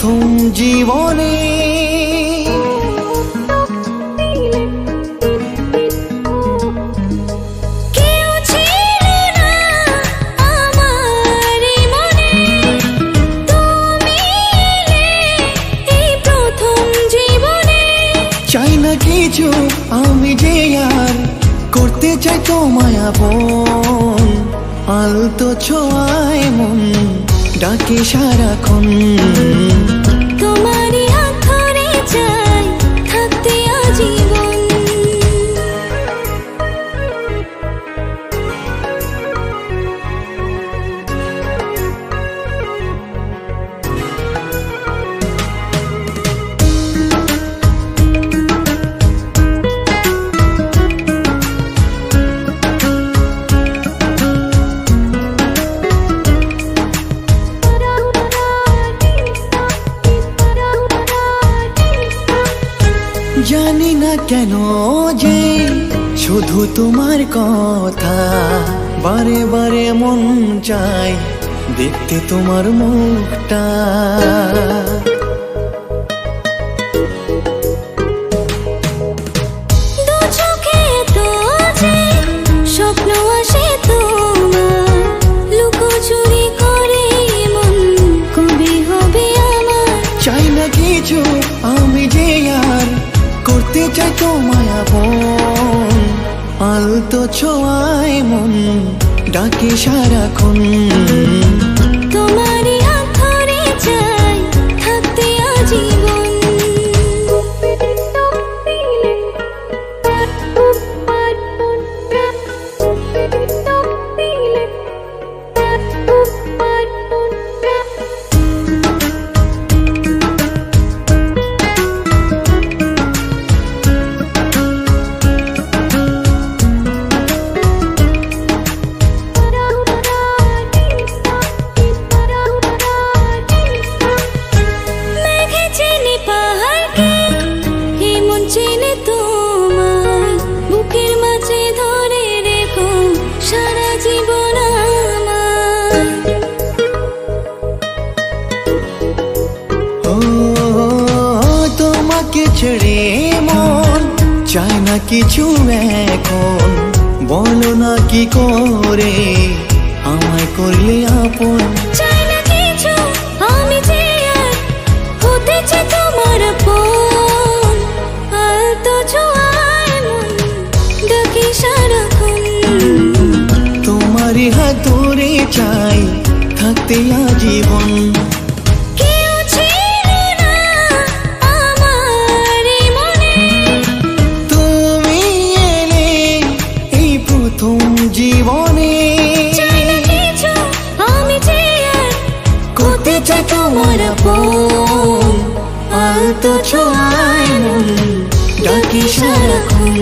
প্রথম জীবনে। চাই না কিছু আমি যে আর করতে চাই তোমায় আপন, আলতো ছোঁয়ায় মন ডাকে সারাক্ষণ। তোমারই হাত ধরে চাই থাকতে আজীবন। জানি না কেন যে শুধু তোমার কথা বারে বারে মন চায় দেখতে তোমার মুখটা। দু চোখে তো যে স্বপ্ন আসে তোমার, লুকোচুরি করে মন কবে হবে আমার। চাই না কিছু আমি যে আর করতে চাই তোমায় আপন, আলতো ছোঁয়ায় মন ডাকে সারাক্ষণ। তোমারই হাত ধরে চাই থাকতে আজীবন। তোমাকে ছেড়ে মন চায় না কিছু এখন, বলো না কি করে আমায় করলে আপন। চাই না কিছু আমি যে আর হতে চাই তোমার আপন, আলতো ছোঁয়ায় মন ডাকে সারাক্ষণ। তোমারই হাত ধরে চাই থাকতে আজীবন। জীবনে আমি যে আর করতে চাই তোমার আপন, আলতো ছোঁয়ায় মন ডাকে সারাক্ষণ।